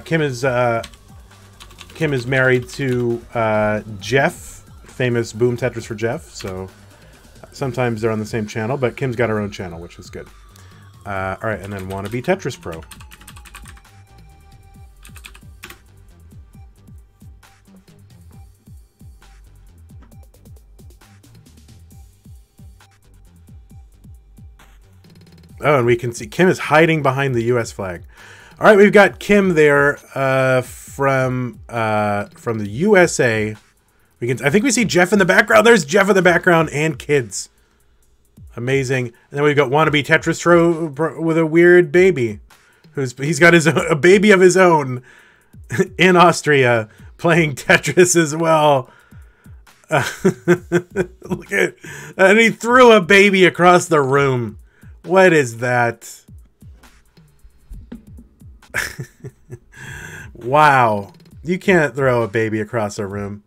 Kim is married to Jeff, famous Boom Tetris for Jeff. So sometimes they're on the same channel, but Kim's got her own channel, which is good. All right, and then wannabetetrispro. Oh, and we can see Kim is hiding behind the U.S. flag. All right, we've got Kim there from the USA. I think we see Jeff in the background. There's Jeff in the background and kids. Amazing. And then we've got wannabetetrispro with a weird baby. He's got a baby of his own in Austria playing Tetris as well. Look at, and he threw a baby across the room. What is that? Wow. You can't throw a baby across a room.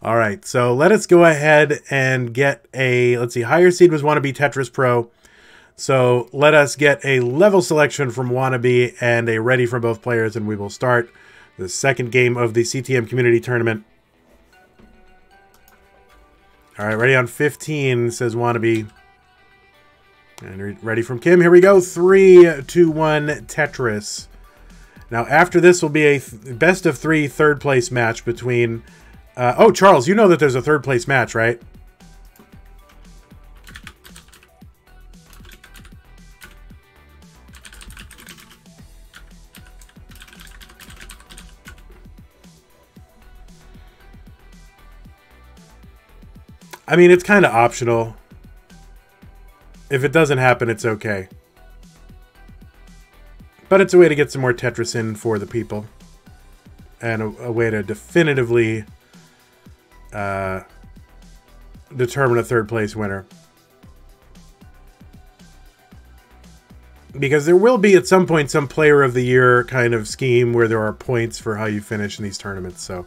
All right, so let us go ahead and get a, let's see, higher seed was wannabetetrispro. So let us get a level selection from Wannabe and a ready from both players, and we will start the second game of the CTM Community Tournament. All right, ready on 15, says Wannabe. And ready from Kim. Here we go. 3, 2, 1, Tetris. Now, after this will be a best of 3 third place match between... oh, Charles, you know that there's a third place match, right? I mean, it's kind of optional. If it doesn't happen, it's okay. But it's a way to get some more Tetris in for the people. And a way to definitively determine a third place winner. Because there will be at some point some player of the year kind of scheme where there are points for how you finish in these tournaments, so...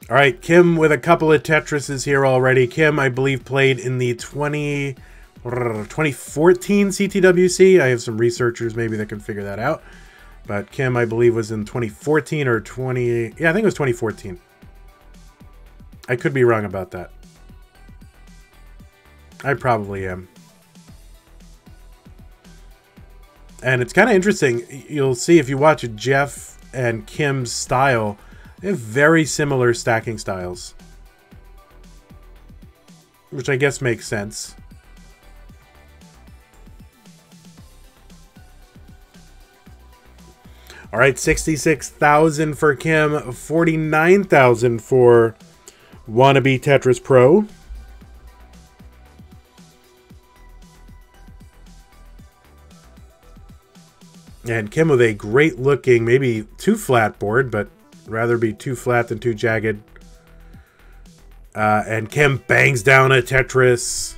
Alright, Kim with a couple of Tetrises here already. Kim, I believe, played in the 2014 CTWC. I have some researchers maybe that can figure that out. But Kim, I believe, was in 2014 or 20... Yeah, I think it was 2014. I could be wrong about that. I probably am. And it's kind of interesting. You'll see if you watch Jeff and Kim's style... They have very similar stacking styles. Which I guess makes sense. Alright, 66,000 for Kim, 49,000 for wannabetetrispro. And Kim with a great looking, maybe too flat board, but rather be too flat than too jagged. And Kim bangs down a Tetris.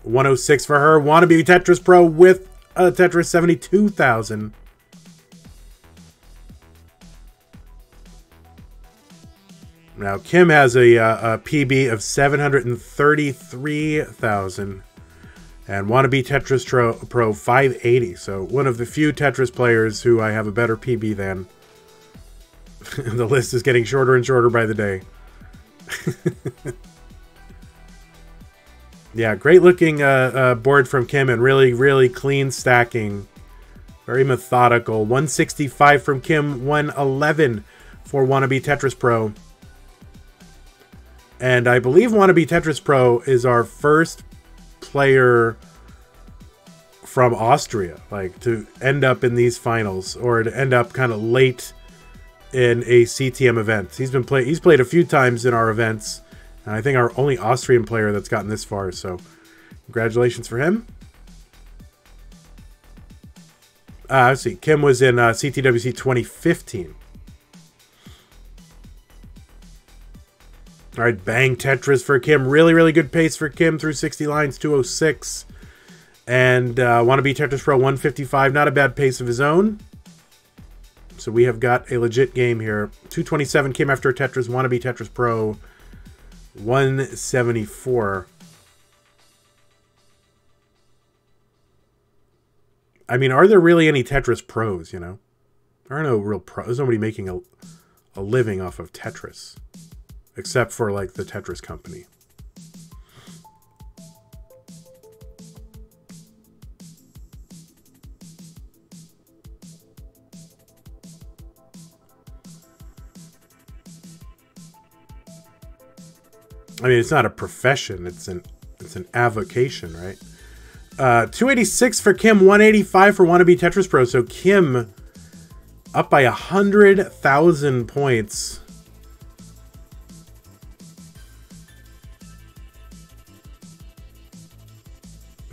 106 for her. Wannabetetrispro with a Tetris, 72,000. Now Kim has a PB of 733,000. And wannabetetrispro 580. So one of the few Tetris players who I have a better PB than. The list is getting shorter and shorter by the day. Yeah, great looking board from Kim and really, really clean stacking. Very methodical. 165 from Kim, 111 for wannabetetrispro. And I believe wannabetetrispro is our first player from Austria, like to end up in these finals or to end up kind of late in a CTM event. He's played a few times in our events, and I think our only Austrian player that's gotten this far, so congratulations for him. Let's see, Kim was in CTWC 2015. All right, bang Tetris for Kim. Really, really good pace for Kim through 60 lines, 206. And wannabetetrispro 155, not a bad pace of his own. So we have got a legit game here. 227 came after Tetris, wannabetetrispro 174. I mean, are there really any Tetris pros, you know? There are no real pros. There's nobody making a living off of Tetris. Except for, like, the Tetris company. I mean, it's not a profession. It's an avocation, right? 286 for Kim, 185 for wannabetetrispro. So Kim up by 100,000 points.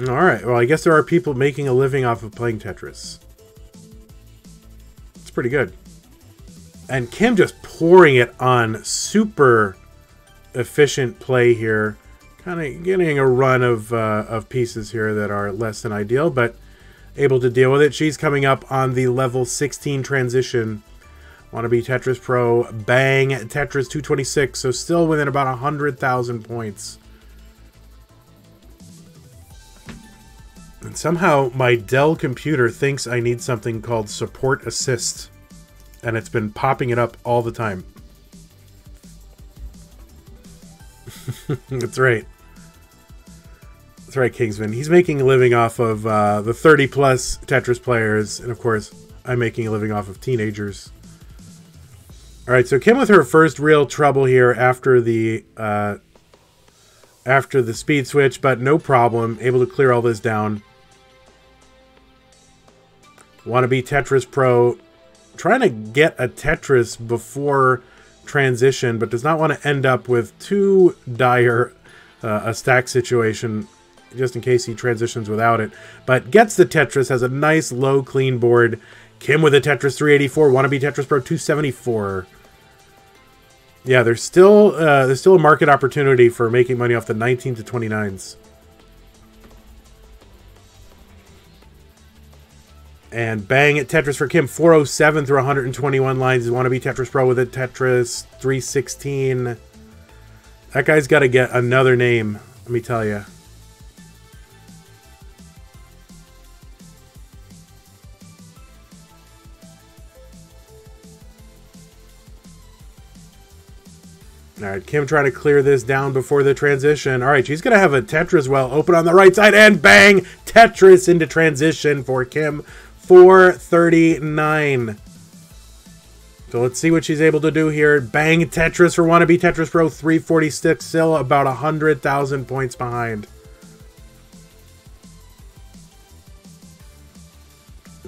All right. Well, I guess there are people making a living off of playing Tetris. It's pretty good. And Kim just pouring it on super efficient play here. Kind of getting a run of pieces here that are less than ideal, but able to deal with it. She's coming up on the level 16 transition. wannabetetrispro, bang, Tetris 226, so still within about 100,000 points. And somehow my Dell computer thinks I need something called support assist, and it's been popping it up all the time. That's right. That's right, Kingsman. He's making a living off of the 30-plus Tetris players, and of course, I'm making a living off of teenagers. All right, so Kim with her first real trouble here after the speed switch, but no problem. Able to clear all this down. wannabetetrispro trying to get a Tetris before transition, but does not want to end up with too dire a stack situation, just in case he transitions without it. But gets the Tetris, has a nice low clean board. Kim with a Tetris 384, wannabetetrispro 274. Yeah, there's still a market opportunity for making money off the 19 to 29s. And bang at Tetris for Kim, 407 through 121 lines. wannabetetrispro with a Tetris 316. That guy's got to get another name, let me tell you. All right, Kim trying to clear this down before the transition. All right, she's going to have a Tetris well open on the right side, and bang! Tetris into transition for Kim, 439. So let's see what she's able to do here. Bang! Tetris for wannabetetrispro, 346, still about 100,000 points behind.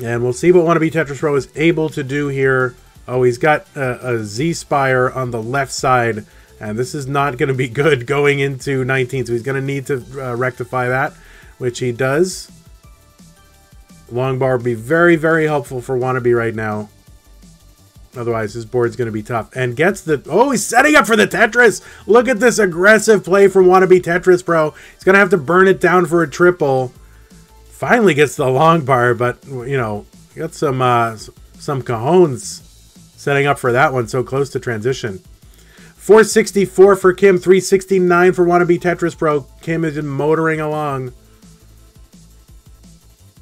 And we'll see what wannabetetrispro is able to do here. Oh, he's got a Z-Spire on the left side. And this is not going to be good going into 19, so he's going to need to rectify that, which he does. Long bar would be very, very helpful for wannabe right now. Otherwise, his board's going to be tough. And gets the... Oh, he's setting up for the Tetris! Look at this aggressive play from wannabetetrispro. He's going to have to burn it down for a triple. Finally gets the long bar, but, you know, got some cojones setting up for that one so close to transition. 464 for Kim, 369 for wannabetetrispro. Kim is motoring along.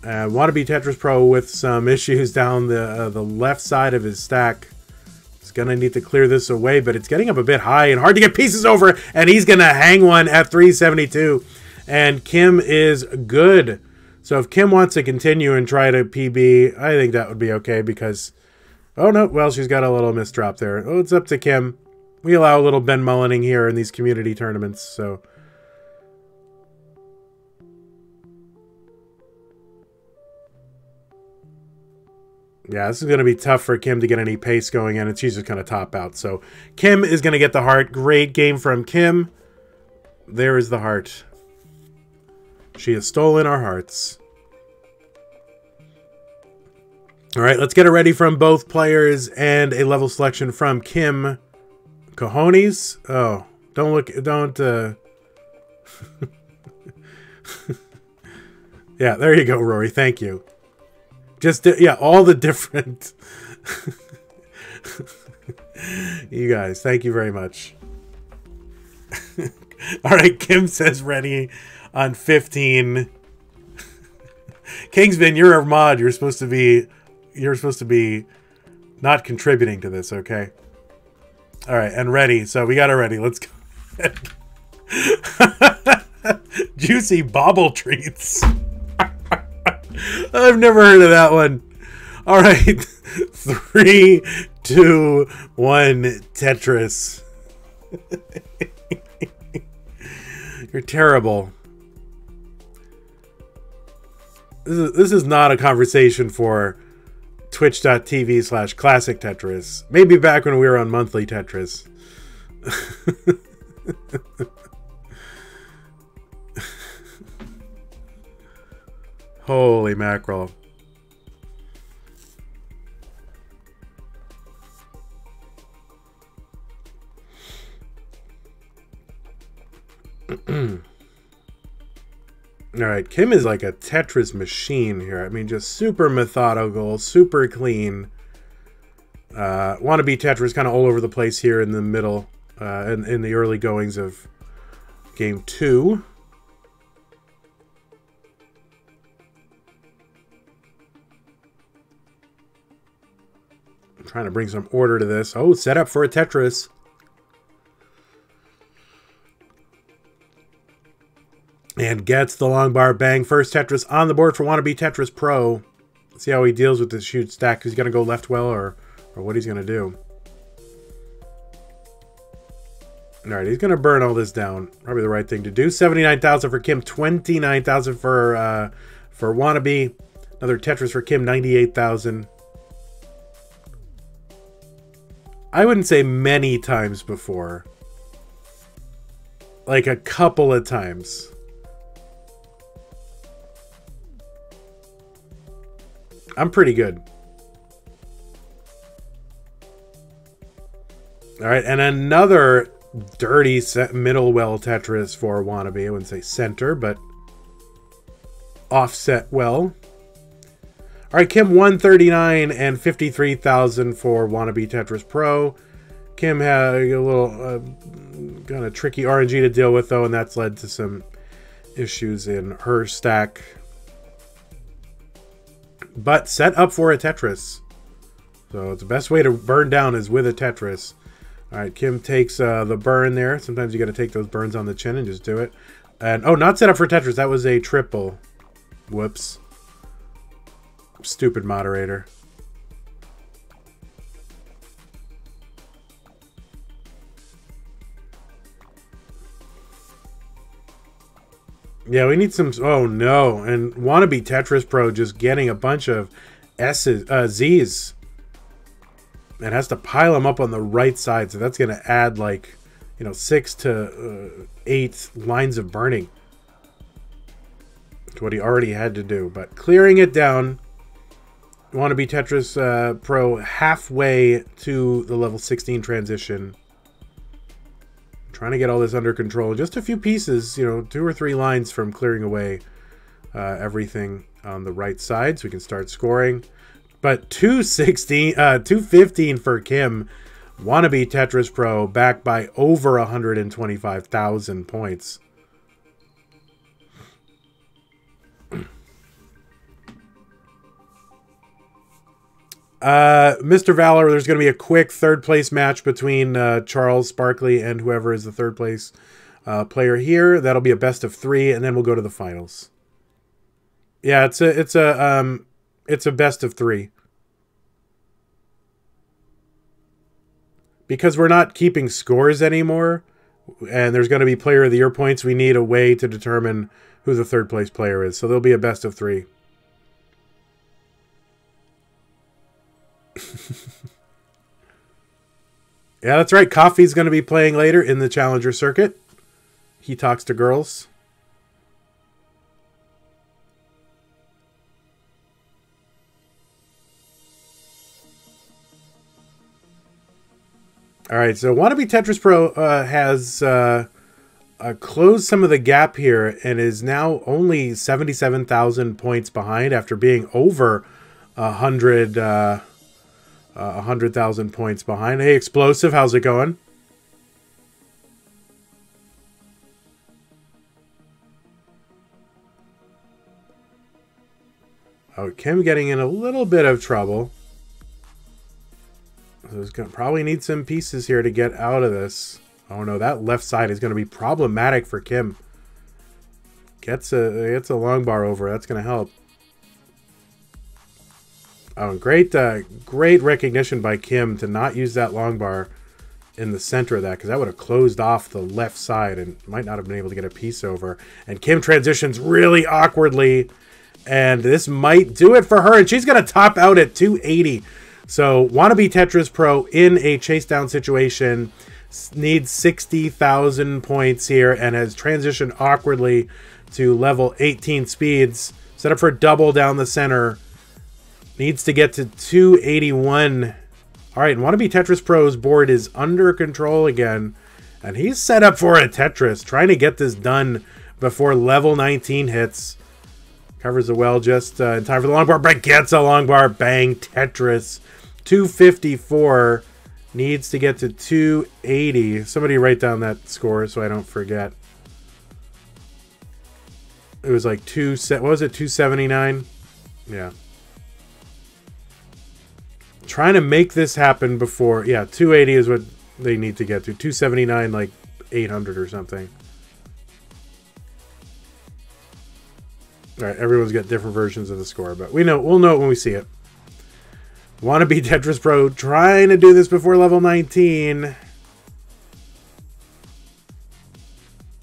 wannabetetrispro with some issues down the left side of his stack. He's going to need to clear this away, but it's getting up a bit high and hard to get pieces over, and he's going to hang one at 372. And Kim is good. So if Kim wants to continue and try to PB, I think that would be okay because... Oh, no. Well, she's got a little misdrop there. Oh, it's up to Kim. We allow a little Ben Mullening here in these community tournaments, so... Yeah, this is going to be tough for Kim to get any pace going in, and she's just going to top out. So Kim is going to get the heart. Great game from Kim. There is the heart. She has stolen our hearts. All right, let's get it ready from both players and a level selection from Kim. Cojones? Oh, don't look, don't, Yeah, there you go, Rory. Thank you. Just, yeah, all the different... You guys, thank you very much. All right, Kim says ready on 15. Kingsman, you're a mod. You're supposed to be not contributing to this, okay? All right, and ready. So we got it ready. Let's go. Juicy bauble treats. I've never heard of that one. All right. 3, 2, 1, Tetris. You're terrible. This is not a conversation for twitch.tv/classic Tetris. Maybe back when we were on monthly Tetris. Holy mackerel. Alright, Kim is like a Tetris machine here. I mean, just super methodical, super clean. Wannabe Tetris kind of all over the place here in the middle, in the early goings of game 2. I'm trying to bring some order to this. Oh, set up for a Tetris. And gets the long bar bang. First Tetris on the board for wannabetetrispro. Let's see how he deals with this huge stack. He's going to go left well or what he's going to do. Alright, he's going to burn all this down. Probably the right thing to do. 79,000 for Kim. 29,000 for wannabe. Another Tetris for Kim. 98,000. I wouldn't say many times before. Like a couple of times. I'm pretty good. All right, and another dirty middle well Tetris for wannabe. I wouldn't say center, but offset well. All right, Kim 139 and 53,000 for wannabe Tetris Pro. Kim had a little kind of tricky RNG to deal with though, and that's led to some issues in her stack. But set up for a Tetris. So it's the best way to burn down is with a Tetris. All right, Kim takes the burn there. Sometimes you got to take those burns on the chin and just do it. And oh, not set up for Tetris. That was a triple. Whoops. Stupid moderator. Yeah, we need some... Oh, no. And wannabe Tetrispro just getting a bunch of Z's. And has to pile them up on the right side. So that's going to add, like, 6 to 8 lines of burning. To what he already had to do. But clearing it down. Wannabe Tetris Pro halfway to the level 16 transition. Trying to get all this under control. Just a few pieces, 2 or 3 lines from clearing away everything on the right side, so we can start scoring. But 215 for Kim. Wannabe Tetris Pro back by over 125,000 points. Mr. Valor, there's going to be a quick third place match between Charles Sparkley and whoever is the third place player here. That'll be a best of 3, and then we'll go to the finals. Yeah, it's a best of 3. Because we're not keeping scores anymore, and there's going to be player of the year points, we need a way to determine who the third place player is. So there'll be a best of 3. Yeah, that's right. Coffee's going to be playing later in the Challenger circuit. He talks to girls. All right, so Wannabe Tetris Pro has closed some of the gap here and is now only 77,000 points behind after being over 100,000 points behind. Hey, Explosive, how's it going? Oh, Kim getting in a little bit of trouble. So he's going to probably need some pieces here to get out of this. Oh no, that left side is going to be problematic for Kim. Gets a long bar over. That's going to help. Oh, great recognition by Kim to not use that long bar in the center of that, because that would have closed off the left side and might not have been able to get a piece over. And Kim transitions really awkwardly, and this might do it for her, and she's going to top out at 280. So Wannabe Tetris Pro in a chase down situation needs 60,000 points here and has transitioned awkwardly to level 18 speeds. Set up for double down the center. Needs to get to 281. All right, Wannabe Tetris Pro's board is under control again. And he's set up for a Tetris, trying to get this done before level 19 hits. Covers the well just in time for the long bar, but gets a long bar. Bang, Tetris. 254. Needs to get to 280. Somebody write down that score so I don't forget. It was like what was it, 279? Yeah. Trying to make this happen before, yeah, 280 is what they need to get to. 279, like 800 or something. All right, everyone's got different versions of the score, but we'll know it when we see it. Wannabe Tetris Pro trying to do this before level 19.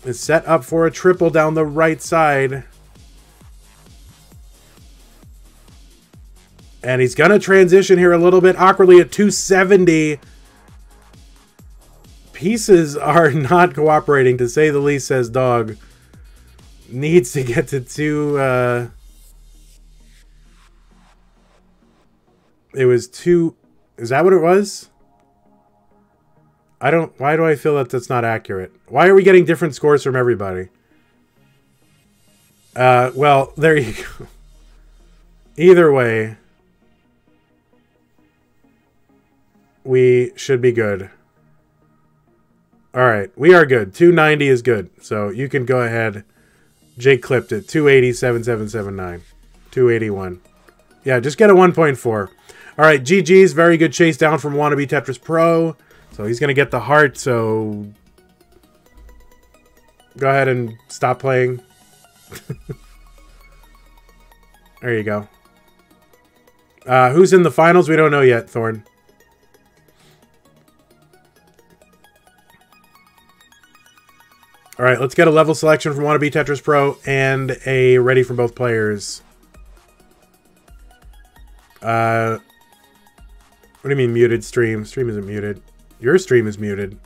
Is set up for a triple down the right side. And he's going to transition here a little bit awkwardly at 270. Pieces are not cooperating, to say the least, says Dog. Needs to get to 2... It was 2... Is that what it was? Why do I feel that that's not accurate? Why are we getting different scores from everybody? Well, there you go. Either way, we should be good. All right, we are good. 290 is good. So you can go ahead. Jake clipped it. 280, 7779. 281. Yeah, just get a 1.4. All right, GG's. Very good chase down from Wannabe Tetris Pro. So he's going to get the heart, so go ahead and stop playing. There you go. Who's in the finals? We don't know yet, Thorn. All right, let's get a level selection from Wannabe Tetris Pro and a ready for both players. What do you mean muted stream? Stream isn't muted. Your stream is muted.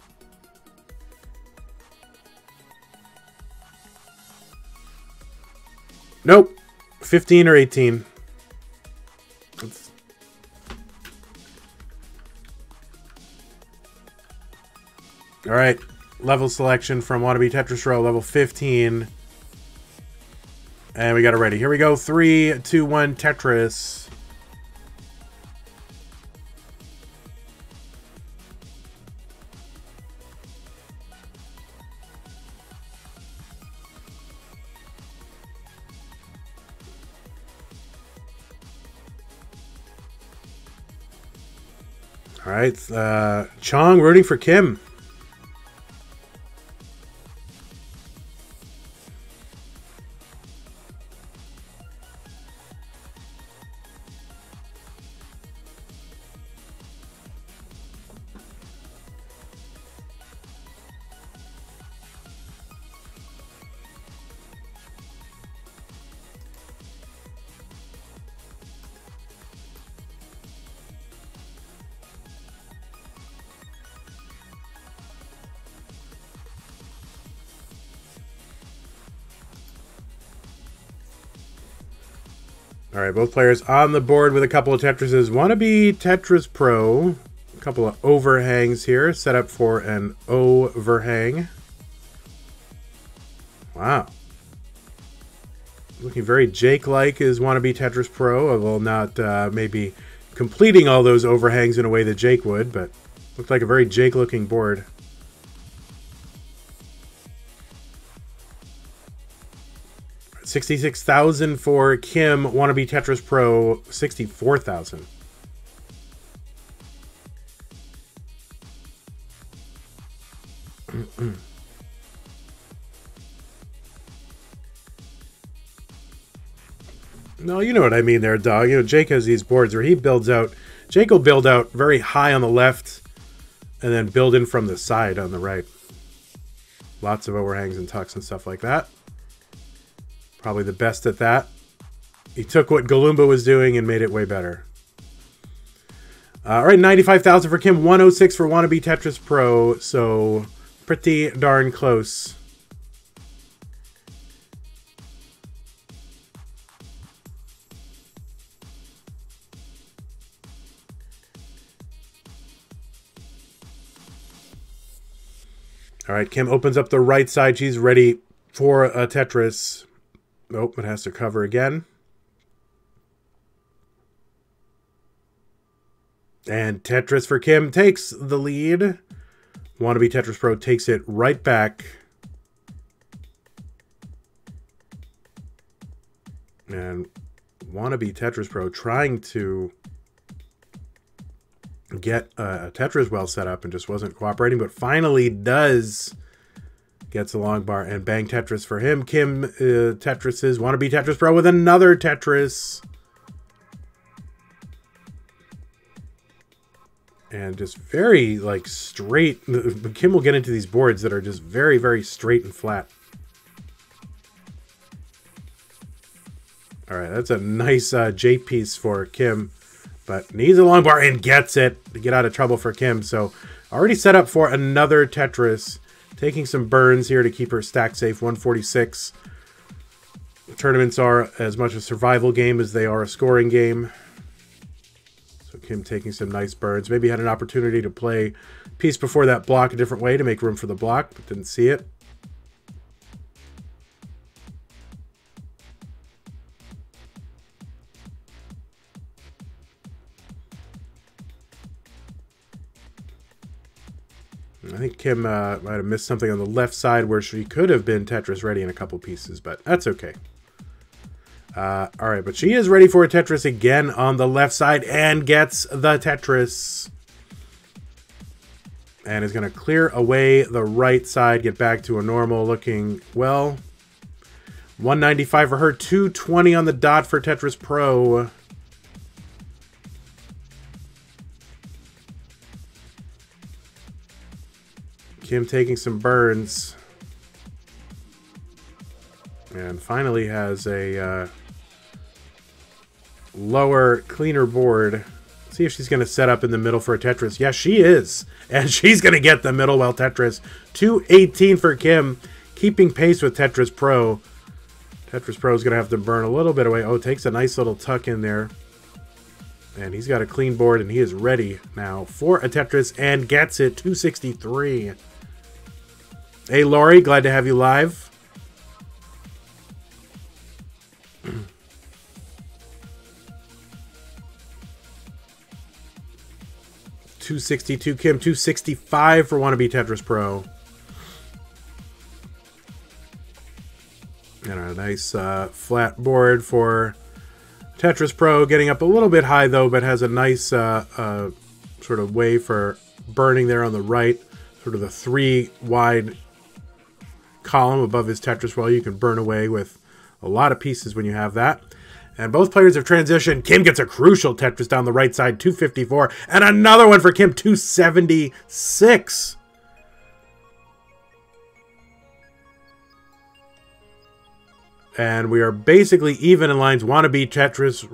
Nope. 15 or 18. All right. Level selection from Wannabe Tetris Pro, level 15. And we got it ready. Here we go. 3, 2, 1, Tetris. All right, Chong rooting for Kim. All right, both players on the board with a couple of Tetrises. Wannabe Tetris Pro. A couple of overhangs here. Set up for an overhang. Wow. Looking very Jake-like is Wannabe Tetris Pro, although not maybe completing all those overhangs in a way that Jake would, but looked like a very Jake-looking board. 66,000 for Kim. Wannabe Tetris Pro, 64,000. No, you know what I mean there, dog. You know, Jake has these boards where he builds out. Jake will build out very high on the left and then build in from the side on the right. Lots of overhangs and tucks and stuff like that. Probably the best at that. He took what Galumba was doing and made it way better. All right, 95,000 for Kim, 106 for Wannabe Tetris Pro. So pretty darn close. All right, Kim opens up the right side. She's ready for a Tetris. Nope, it has to cover again. And Tetris for Kim takes the lead. Wannabe Tetris Pro takes it right back. And Wannabe Tetris Pro trying to get a Tetris well set up and just wasn't cooperating, but finally does. Gets a long bar and bang Tetris for him. Kim Tetris's Wannabe Tetris Pro with another Tetris. And just very like straight. Kim will get into these boards that are just very, very straight and flat. All right, that's a nice J piece for Kim. But needs a long bar and gets it to get out of trouble for Kim. So already set up for another Tetris. Taking some burns here to keep her stack safe. 146. Tournaments are as much a survival game as they are a scoring game. So Kim taking some nice burns. Maybe had an opportunity to play piece before that block a different way to make room for the block, but didn't see it. I think Kim might have missed something on the left side where she could have been Tetris ready in a couple pieces, but that's okay. All right, but she is ready for a Tetris again on the left side and gets the Tetris. And is going to clear away the right side, get back to a normal looking, well, 195 for her, 220 on the dot for Tetris Pro. Kim taking some burns. And finally has a lower, cleaner board. See if she's going to set up in the middle for a Tetris. Yes, she is. And she's going to get the middle well Tetris. 218 for Kim. Keeping pace with Tetris Pro. Tetris Pro is going to have to burn a little bit away. Oh, takes a nice little tuck in there. And he's got a clean board, and he is ready now for a Tetris and gets it. 263. Hey, Lori, glad to have you live. $262 Kim, $265 for Wannabe Tetris Pro. And a nice flat board for Tetris Pro, getting up a little bit high though, but has a nice sort of way for burning there on the right. Sort of the 3 wide column above his Tetris well. You can burn away with a lot of pieces when you have that. And both players have transitioned. Kim gets a crucial Tetris down the right side, 254. And another one for Kim, 276. And we are basically even in lines. Wannabe Tetris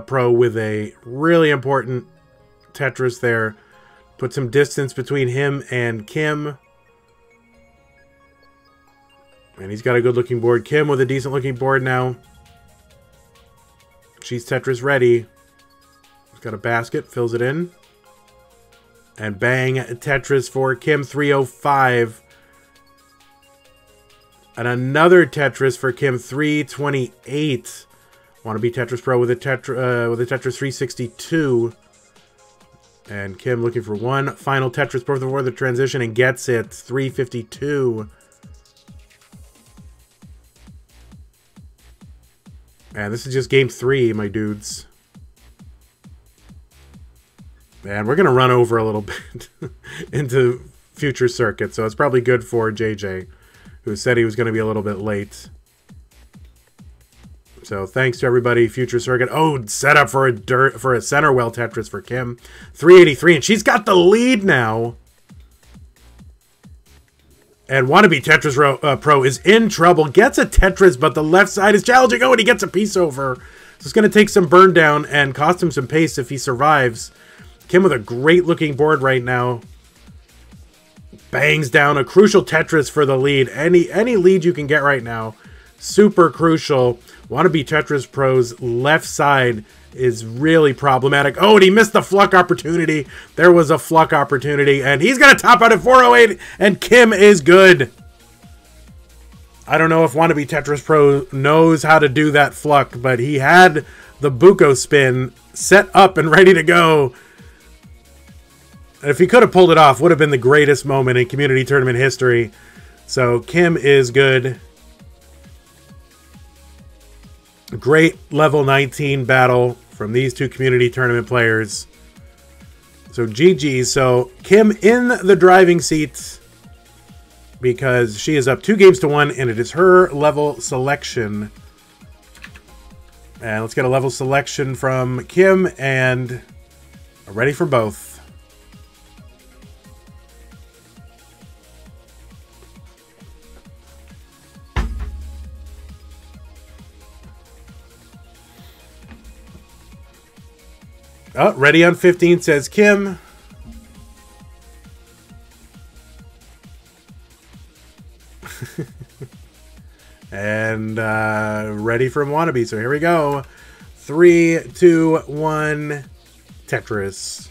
Pro with a really important Tetris there. Put some distance between him and Kim. And he's got a good looking board. Kim with a decent looking board now. She's Tetris ready. He's got a basket, fills it in. And bang, Tetris for Kim, 305. And another Tetris for Kim, 328. Wannabe Tetris Pro with a Tetris 362. And Kim looking for one final Tetris before the transition and gets it, 352. And this is just game 3, my dudes. And we're going to run over a little bit into future circuit. So it's probably good for JJ, who said he was going to be a little bit late. So thanks to everybody. Future circuit. Oh, set up for a center well Tetris for Kim. 383, and she's got the lead now. And wannabe Pro is in trouble. Gets a Tetris, but the left side is challenging. Oh, and he gets a piece over. So it's going to take some burn down and cost him some pace if he survives. Kim with a great looking board right now. Bangs down a crucial Tetris for the lead. Any lead you can get right now, super crucial. Wannabe Tetris Pro's left side is really problematic. Oh, and he missed the fluck opportunity. There was a fluck opportunity, and he's going to top out at 408, and Kim is good. I don't know if Wannabe Tetris Pro knows how to do that fluck, but he had the Buko spin set up and ready to go. And if he could have pulled it off, would have been the greatest moment in community tournament history. So Kim is good. Great level 19 battle from these two community tournament players. So GG. So Kim in the driving seat because she is up 2 games to 1, and it is her level selection. And let's get a level selection from Kim, and ready for both. Oh, ready on 15, says Kim. And ready from Wannabe. So here we go. 3, 2, 1, Tetris.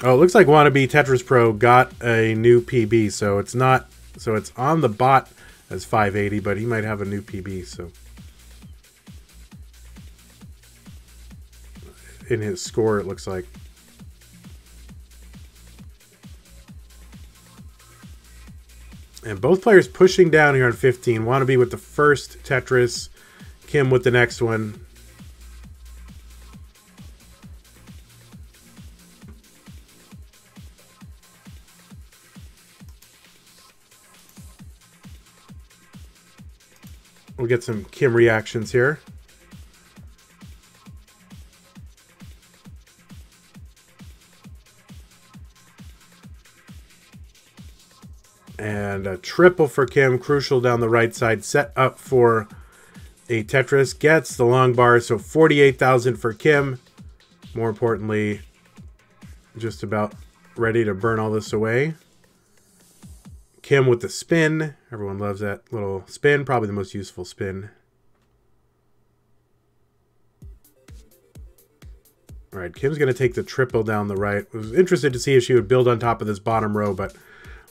Oh, it looks like Wannabe Tetris Pro got a new PB, so it's not. So it's on the bot as 580, but he might have a new PB, so. In his score, it looks like. And both players pushing down here on 15. Wannabe with the first Tetris, Kim with the next one. We'll get some Kim reactions here. And a triple for Kim, crucial down the right side, set up for a Tetris. Gets the long bar, so 48,000 for Kim. More importantly, just about ready to burn all this away. Kim with the spin. Everyone loves that little spin. Probably the most useful spin. All right, Kim's going to take the triple down the right. I was interested to see if she would build on top of this bottom row, but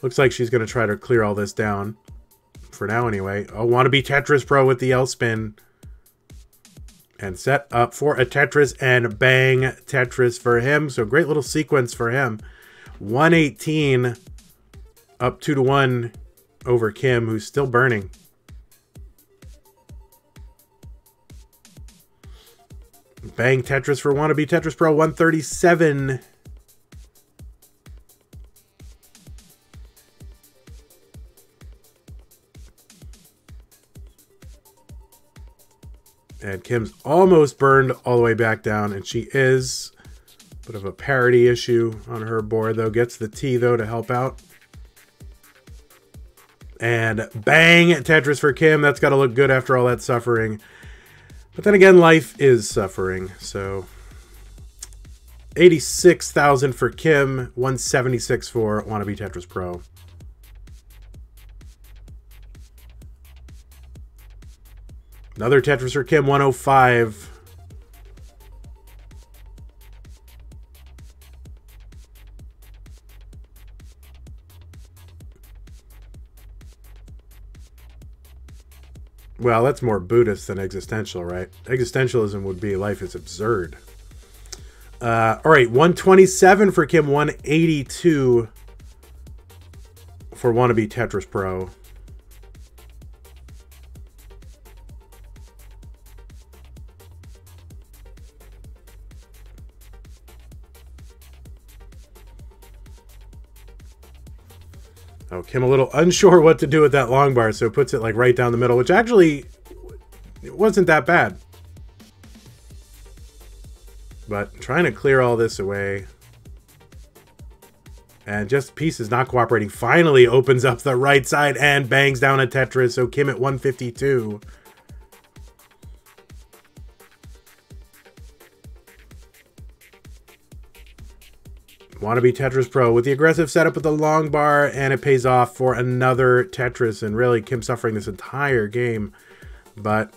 looks like she's going to try to clear all this down. For now, anyway. Oh, Wannabe Tetris Pro with the L spin. And set up for a Tetris, and bang, Tetris for him. So great little sequence for him. 118. Up 2-1 over Kim, who's still burning. Bang Tetris for Wannabe Tetris Pro, 137. And Kim's almost burned all the way back down, and she is. Bit of a parity issue on her board, though. Gets the T, though, to help out. And bang, Tetris for Kim. That's got to look good after all that suffering. But then again, life is suffering. So 86,000 for Kim, 176 for Wannabe Tetris Pro. Another Tetris for Kim, 105. Well, that's more Buddhist than existential, right? Existentialism would be life is absurd. All right, 127 for Kim, 182 for Wannabe Tetris Pro. Oh, Kim a little unsure what to do with that long bar, so puts it like right down the middle, which actually it wasn't that bad. But trying to clear all this away. And just pieces not cooperating. Finally opens up the right side and bangs down a Tetris. So Kim at 152. Wannabe Tetris Pro with the aggressive setup with the long bar, and it pays off for another Tetris. And really, Kim suffering this entire game. But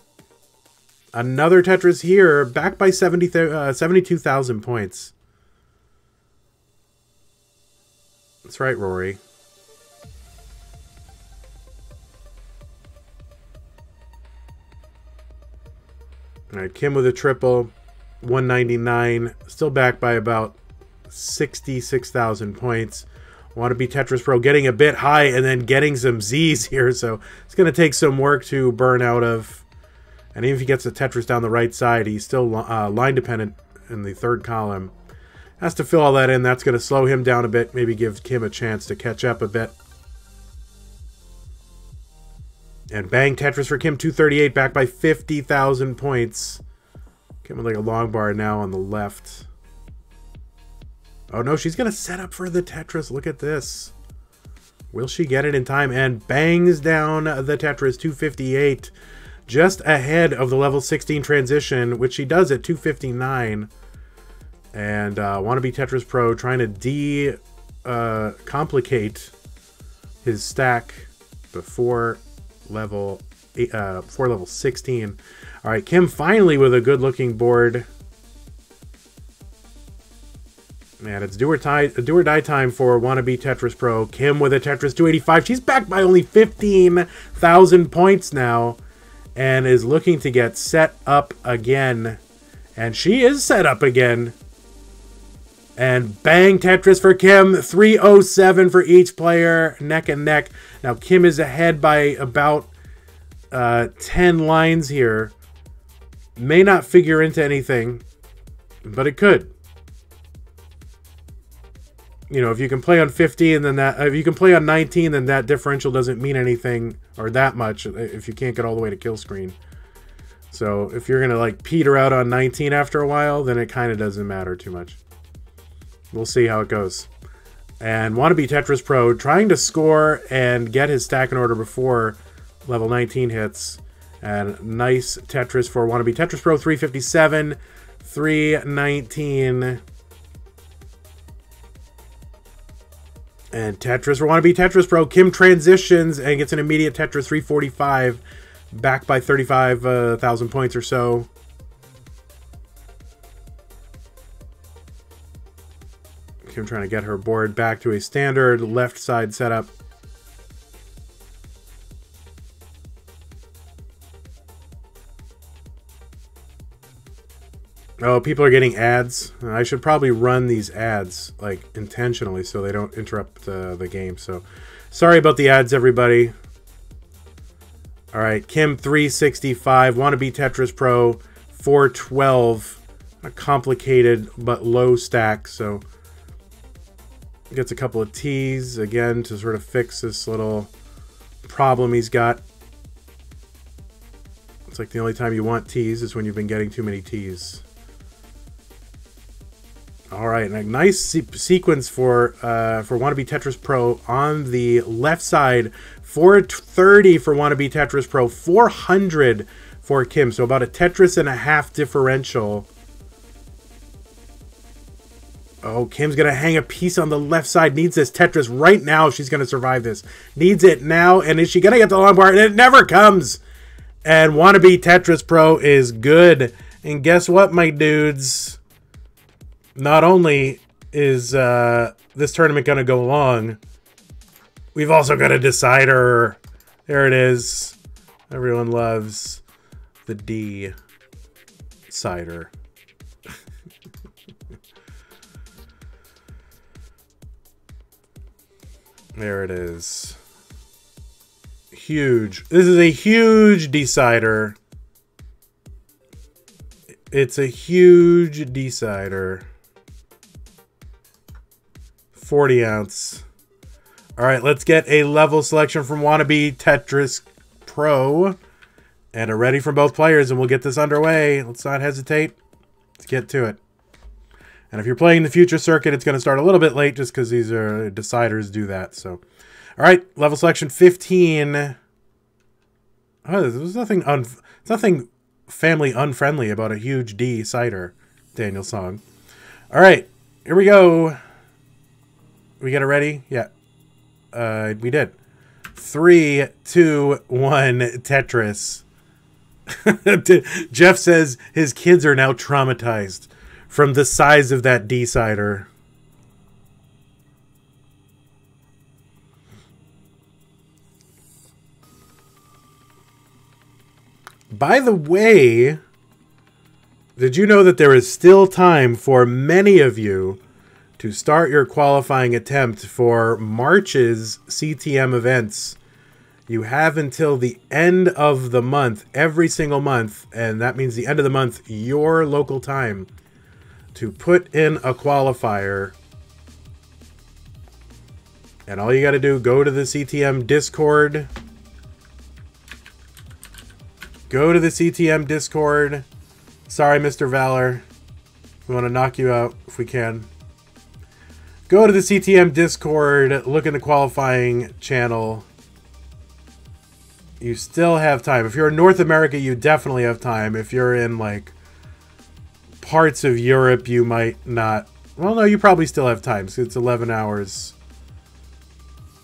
another Tetris here, back by 72,000 points. That's right, Rory. All right, Kim with a triple, 199. Still back by about 66,000 points. Wannabe Tetris Pro getting a bit high and then getting some Z's here, so it's going to take some work to burn out of. And even if he gets the Tetris down the right side, he's still line dependent in the third column. Has to fill all that in. That's going to slow him down a bit. Maybe give Kim a chance to catch up a bit. And bang, Tetris for Kim, 238, back by 50,000 points. Kim with like a long bar now on the left. Oh no, she's going to set up for the Tetris. Look at this. Will she get it in time? And bangs down the Tetris, 258. Just ahead of the level 16 transition, which she does at 259. And Wannabe Tetris Pro trying to complicate his stack before level 16. All right, Kim finally with a good-looking board. Man, it's do or die time for Wannabe Tetris Pro. Kim with a Tetris 285. She's back by only 15,000 points now, and is looking to get set up again. And she is set up again. And bang, Tetris for Kim. 307 for each player, neck and neck. Now Kim is ahead by about 10 lines here. May not figure into anything, but it could. You know, if you can play on 15, then that, if you can play on 19, then that differential doesn't mean anything, or that much, if you can't get all the way to kill screen. So if you're gonna like peter out on 19 after a while, then it kind of doesn't matter too much. We'll see how it goes. And Wannabe Tetris Pro trying to score and get his stack in order before level 19 hits. And nice Tetris for Wannabe Tetris Pro, 357, 319. And Tetris for Wannabe Tetris Pro. Kim transitions and gets an immediate Tetris, 345, back by 35,000 points or so. Kim trying to get her board back to a standard left side setup. Oh, people are getting ads. I should probably run these ads like intentionally so they don't interrupt the game. So sorry about the ads, everybody. All right, Kim 365, Wannabe Tetris Pro 412. A complicated but low stack, so gets a couple of T's again to sort of fix this little problem he's got. It's like the only time you want T's is when you've been getting too many T's. All right, and a nice sequence for Wannabe Tetris Pro on the left side. 430 for Wannabe Tetris Pro, 400 for Kim. So about a Tetris and a half differential. Oh, Kim's going to hang a piece on the left side. Needs this Tetris right now if she's going to survive this. Needs it now. And is she going to get the long bar? And it never comes. And Wannabe Tetris Pro is good. And guess what, my dudes? Not only is this tournament going to go long, we've also got a decider. There it is. Everyone loves the D-cider. There it is. Huge. This is a huge decider. It's a huge decider. 40 ounce. All right, let's get a level selection from wannabetetrispro. And a ready from both players, and we'll get this underway. Let's not hesitate. Let's get to it. And if you're playing the future circuit, it's going to start a little bit late just because these are deciders do that. So, all right, level selection 15. Oh, there's nothing family unfriendly about a huge D cider, Daniel song. All right, here we go. We get it ready? Yeah, we did. 3, 2, 1, Tetris. Jeff says his kids are now traumatized from the size of that D-cider. By the way, did you know that there is still time for many of you to start your qualifying attempt for March's CTM events? You have until the end of the month, every single month, and that means the end of the month, your local time, to put in a qualifier. And all you got to do, go to the CTM Discord. Go to the CTM Discord. Sorry, Mr. Valor. We want to knock you out if we can. Go to the CTM Discord. Look in the qualifying channel. You still have time. If you're in North America, you definitely have time. If you're in, like, parts of Europe, you might not. Well, no, you probably still have time. So it's 11 hours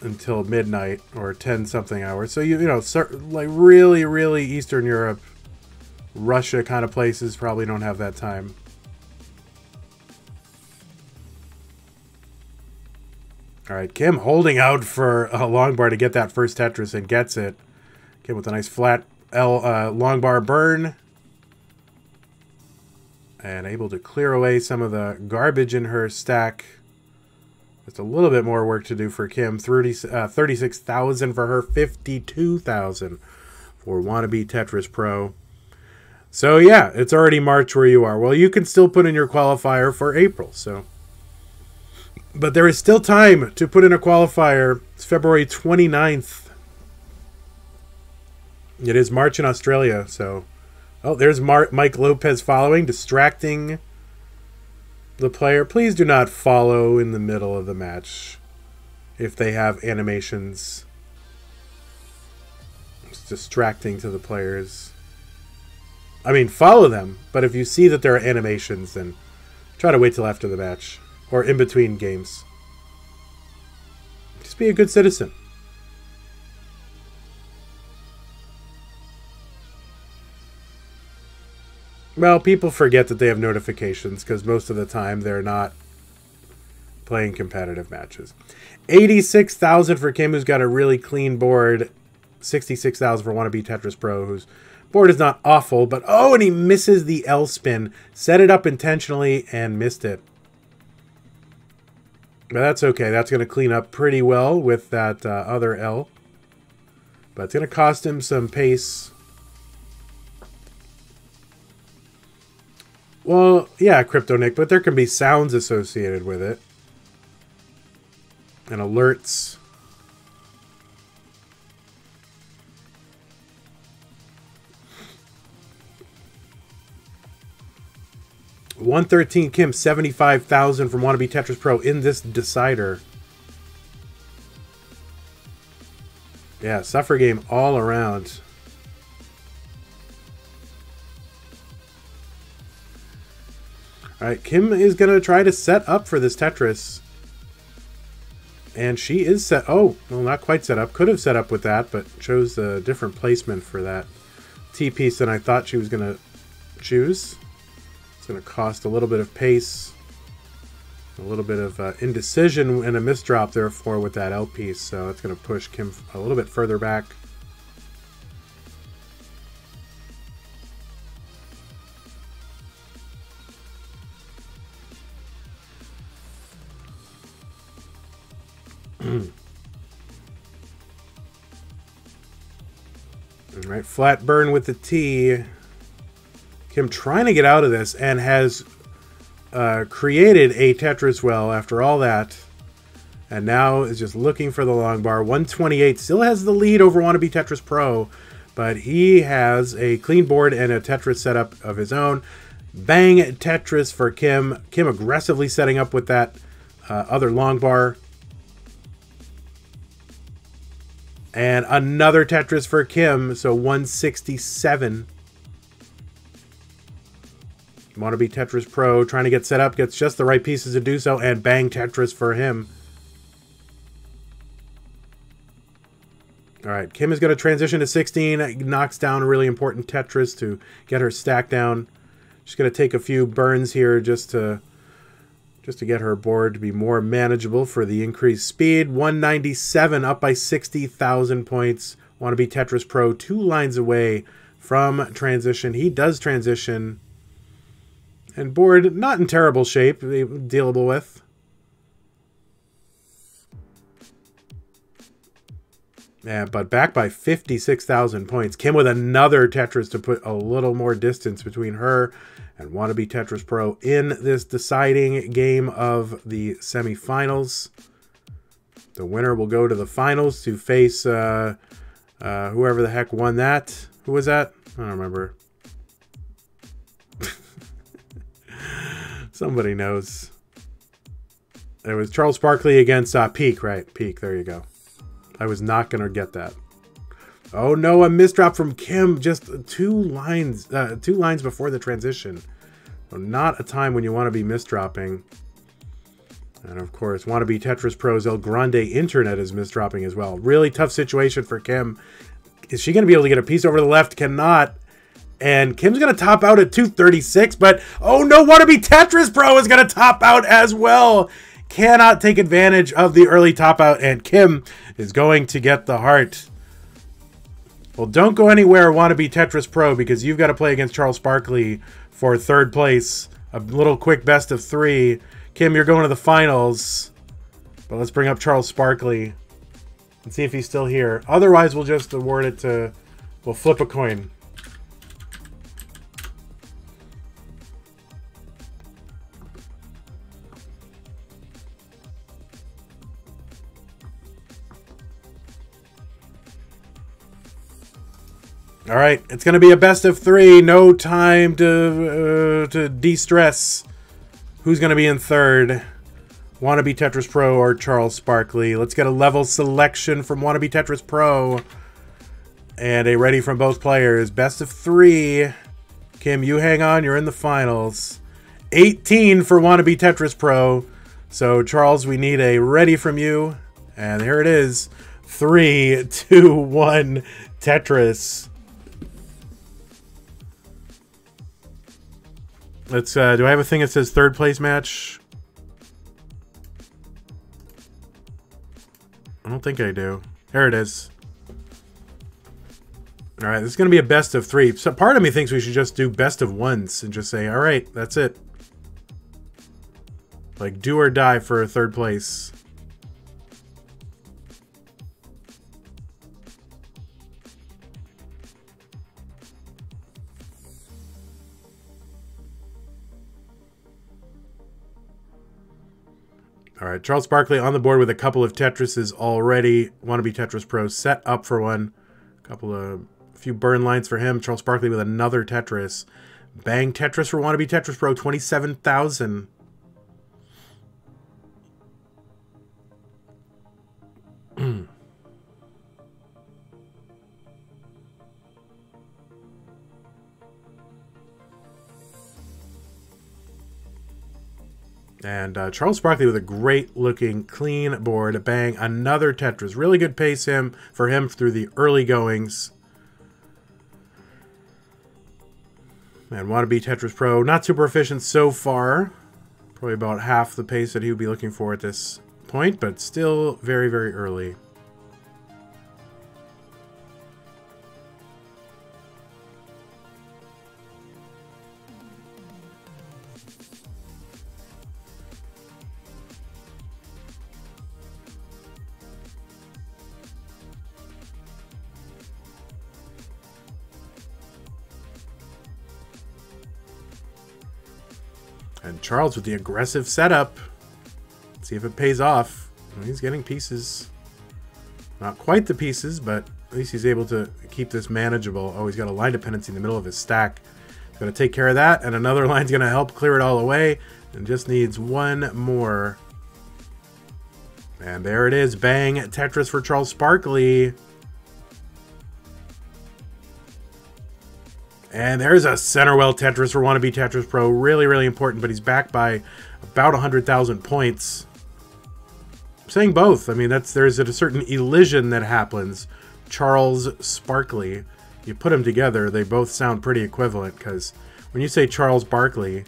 until midnight, or 10-something hours. So, you know, like, really, really Eastern Europe, Russia kind of places probably don't have that time. All right, Kim holding out for a long bar to get that first Tetris and gets it. Okay, with a nice flat long bar burn. And able to clear away some of the garbage in her stack. Just a little bit more work to do for Kim. 36,000 for her, 52,000 for wannabetetrispro. So yeah, it's already March where you are. Well, you can still put in your qualifier for April. So, but there is still time to put in a qualifier. It's February 29th. It is March in Australia, so... Oh, there's Mike Lopez following, distracting the player. Please do not follow in the middle of the match if they have animations. It's distracting to the players. I mean, follow them, but if you see that there are animations, then try to wait till after the match or in between games. Just be a good citizen. Well, people forget that they have notifications because most of the time they're not playing competitive matches. 86,000 for Kim, who's got a really clean board. 66,000 for wannabetetrispro, whose board is not awful, but oh, and he misses the L spin. Set it up intentionally and missed it. But that's okay. That's going to clean up pretty well with that other L. But it's going to cost him some pace. Well, yeah, Crypto Nick, but there can be sounds associated with it. And alerts. $113 Kim, 75,000 from wannabetetrispro in this decider. Yeah, suffer game all around. All right, Kim is going to try to set up for this Tetris. And she is set. Oh, well, not quite set up. Could have set up with that, but chose a different placement for that T-piece than I thought she was going to choose. It's going to cost a little bit of pace, a little bit of indecision, and a misdrop, therefore, with that L-piece. So that's going to push Kim a little bit further back. All right, flat burn with the T. Kim trying to get out of this and has created a Tetris well after all that. And now is just looking for the long bar. 128 still has the lead over wannabetetrispro, but he has a clean board and a Tetris setup of his own. Bang Tetris for Kim. Kim aggressively setting up with that other long bar. And another Tetris for Kim, so 167. wannabetetrispro trying to get set up, gets just the right pieces to do so, and bang Tetris for him. All right, Kim is going to transition to 16. Knocks down a really important Tetris to get her stack down. She's going to take a few burns here just to get her board to be more manageable for the increased speed. 197 up by 60,000 points. wannabetetrispro 2 lines away from transition. He does transition. And board not in terrible shape, dealable with. Yeah, but back by 56,000 points. Kim with another Tetris to put a little more distance between her and wannabetetrispro in this deciding game of the semifinals. The winner will go to the finals to face whoever the heck won that. Who was that? I don't remember. Somebody knows. It was Charles Sparkley against Peak, right? Peak, there you go. I was not going to get that. Oh no, a misdrop from Kim. Just two lines before the transition. So not a time when you want to be misdropping. And of course, wannabetetrispro's El Grande Internet is misdropping as well. Really tough situation for Kim. Is she going to be able to get a piece over the left? Cannot. And Kim's going to top out at 236, but oh no, wannabetetrispro is going to top out as well. Cannot take advantage of the early top out, and Kim is going to get the heart. Well, don't go anywhere, wannabetetrispro, because you've got to play against Charles Sparkley for 3rd place. A little quick best of 3. Kim, you're going to the finals. But let's bring up Charles Sparkley and see if he's still here. Otherwise, we'll just award it to... We'll flip a coin. All right, it's going to be a best of 3. No time to de-stress. Who's going to be in 3rd? wannabetetrispro or Charles Sparkley? Let's get a level selection from wannabetetrispro. And a ready from both players. Best of 3. Kim, you hang on. You're in the finals. 18 for wannabetetrispro. So, Charles, we need a ready from you. And here it is. 3, 2, 1, Tetris. Let's, do I have a thing that says 3rd place match? I don't think I do. Here it is. All right, this is going to be a best of 3. So part of me thinks we should just do best of 1s and just say, all right, that's it. Like, do or die for 3rd place. All right, Charles Sparkley on the board with a couple of Tetrises already. wannabetetrispro set up for one. A few burn lines for him. Charles Sparkley with another Tetris. Bang Tetris for wannabetetrispro, 27,000. And Charles Sparkley with a great-looking, clean board. Bang, another Tetris. Really good pace for him through the early goings. And wannabetetrispro, not super efficient so far. Probably about half the pace that he would be looking for at this point, but still very, very early. And Charles with the aggressive setup. Let's see if it pays off. He's getting pieces. Not quite the pieces, but at least he's able to keep this manageable. Oh, he's got a line dependency in the middle of his stack. He's going to take care of that, and another line's going to help clear it all away. And just needs one more. And there it is. Bang. Tetris for Charles Sparkly. And there's a center well Tetris for Wannabe Tetris Pro. Really, really important, but he's backed by about 100,000 points. I'm saying both. I mean, there's a certain elision that happens. Charles Sparkly. You put them together, they both sound pretty equivalent, because when you say Charles Barkley,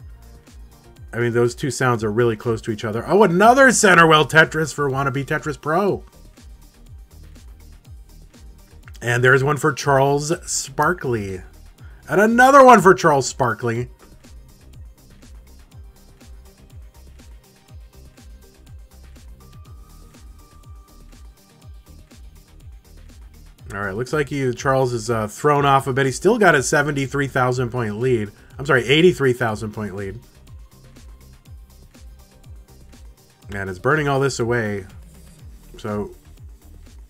I mean, those two sounds are really close to each other. Oh, another center well Tetris for Wannabe Tetris Pro. And there's one for Charles Sparkly. And another one for Charles Sparkly. All right, looks like Charles is thrown off a bit. He's still got a 73,000 point lead. I'm sorry, 83,000 point lead. And it's burning all this away. So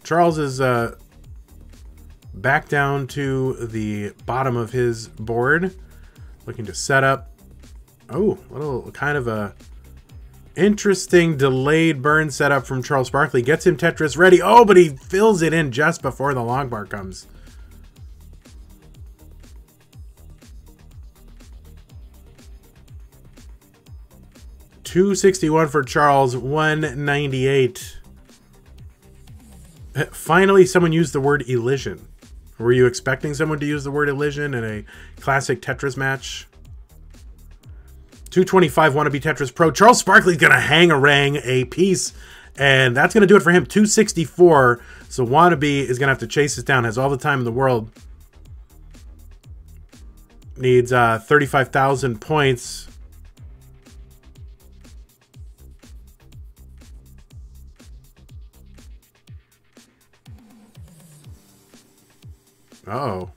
Charles is back down to the bottom of his board, looking to set up. Oh, a little kind of a interesting delayed burn setup from Charles Sparkly. Gets him Tetris ready. Oh, but he fills it in just before the long bar comes. $261 for Charles, $198. Finally, someone used the word elision. Were you expecting someone to use the word elision in a classic Tetris match? 225 Wannabe Tetris Pro. Charles Sparkly's going to hang-a-rang a piece, and that's going to do it for him. 264. So Wannabe is going to have to chase this down. Has all the time in the world. Needs 35,000 points. Uh-oh.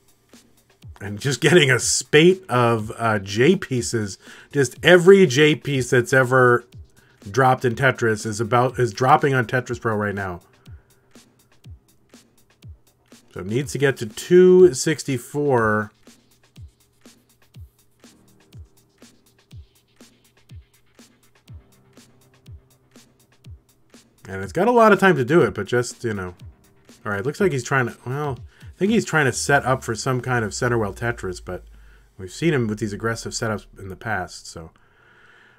And just getting a spate of J pieces. Just every J piece that's ever dropped in Tetris is dropping on Tetris Pro right now. So it needs to get to 264. And it's got a lot of time to do it, but just, you know. All right, looks like he's trying to, well, I think he's trying to set up for some kind of center well Tetris, but we've seen him with these aggressive setups in the past, so.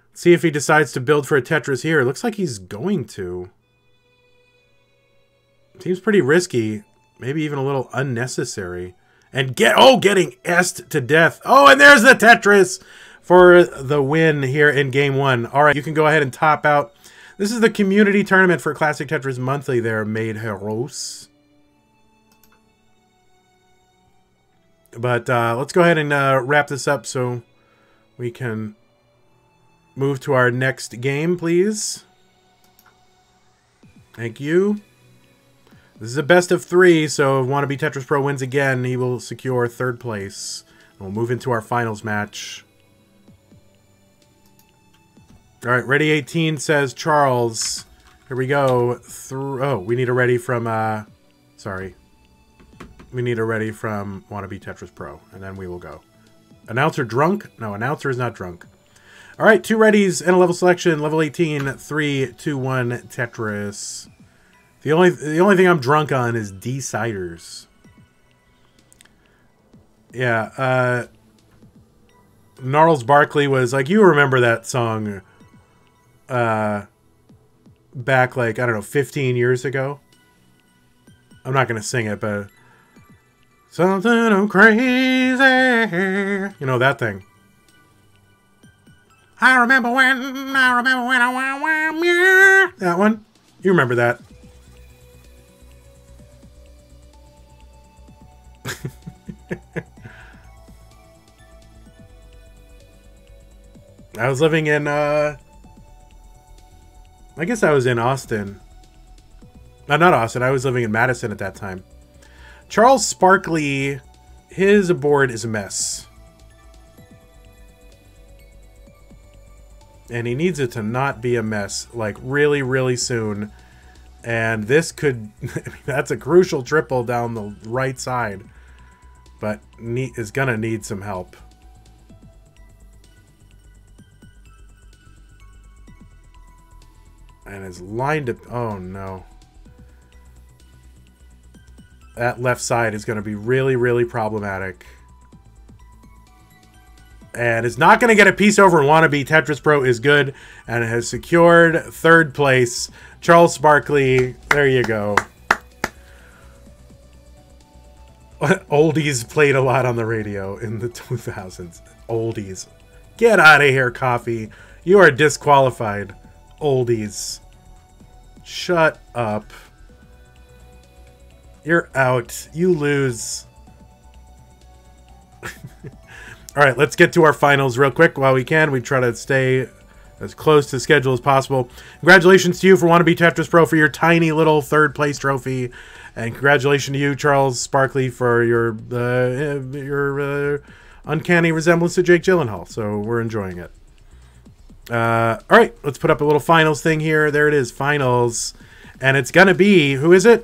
Let's see if he decides to build for a Tetris here. It looks like he's going to. Seems pretty risky, maybe even a little unnecessary. And getting S'd to death. Oh, and there's the Tetris for the win here in game one. All right, you can go ahead and top out. This is the community tournament for Classic Tetris Monthly there, Made Heroes. But let's go ahead and wrap this up so we can move to our next game, please. Thank you. This is a best of 3, so if Wannabe Tetris Pro wins again, he will secure 3rd place. We'll move into our finals match. All right, ready 18 says Charles. Here we go. Oh, we need a ready from, sorry. We need a ready from Wannabe Tetris Pro, and then we will go. Announcer drunk? No, announcer is not drunk. All right, 2 readies and a level selection. Level 18, 3, 2, 1, Tetris. The only thing I'm drunk on is deciders. Yeah, Gnarls Barkley was like, you remember that song back like, I don't know, 15 years ago? I'm not going to sing it, but something crazy. You know that thing. I remember when I that one. You remember that. I was living in I guess I was in Austin. No, not Austin. I was living in Madison at that time. Charles Sparkly, his board is a mess. And he needs it to not be a mess, like really, really soon. And this could, I mean, that's a crucial triple down the right side. But is going to need some help. And is lined up, oh no. That left side is going to be really, really problematic. And is not going to get a piece over, and wannabetetrispro is good and has secured 3rd place. Charles Sparkley, there you go. Oldies played a lot on the radio in the 2000s. Oldies. Get out of here, Coffee. You are disqualified. Oldies. Shut up. You're out. You lose. All right, let's get to our finals real quick while we can. We try to stay as close to schedule as possible. Congratulations to you for wannabetetrispro for your tiny little 3rd place trophy. And congratulations to you, Charles Sparkley, for your uncanny resemblance to Jake Gyllenhaal. So we're enjoying it. All right, let's put up a little finals thing here. There it is, finals. And it's going to be, who is it?